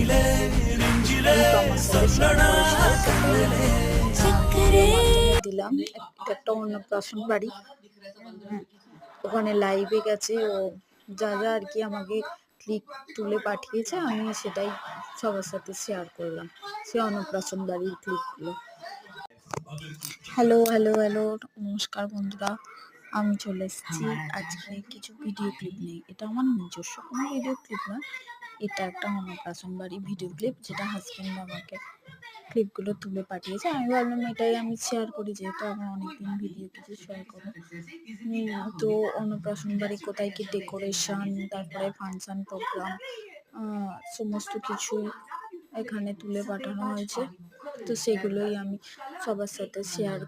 তো আমার সাথে শেয়ার করেছিল, সেটাই আমি ভিডিওর মাধ্যমে দিলাম। এটা একটা অন্নপ্রাশন বাড়ি, ওখানে লাইভে গেছে ও, যা যা আর কি আমাকে ক্লিক তুলে পাঠিয়েছে, আমি সেটাই সবার সাথে শেয়ার করলাম, সে অন্নপ্রাশন বাড়ির ক্লিপগুলো। হ্যালো হ্যালো হ্যালো, নমস্কার বন্ধুরা, আমি চলে এসেছি আজকে কিছু ভিডিও ক্লিপ নিয়ে। এটা আমার নিজস্ব কোনো ভিডিও ক্লিপ না, এটা একটা অন্নপ্রাশন বাড়ি ভিডিও ক্লিপ, যেটা হাজব্যান্ড আমাকে ক্লিপগুলো তুলে পাঠিয়েছে। আমি ভাবলাম এটাই আমি শেয়ার করি, যেহেতু আমার অনেকদিন ভিডিও কিছু শেয়ার করি। তো অন্নপ্রাশন বাড়ি কোথায় কি ডেকোরেশন, তারপরে ফাংশন প্রোগ্রাম, সমস্ত কিছুই এখানে তুলে পাঠানো হয়েছে। তো সেগুলোই আমি সবার সাথে শেয়ার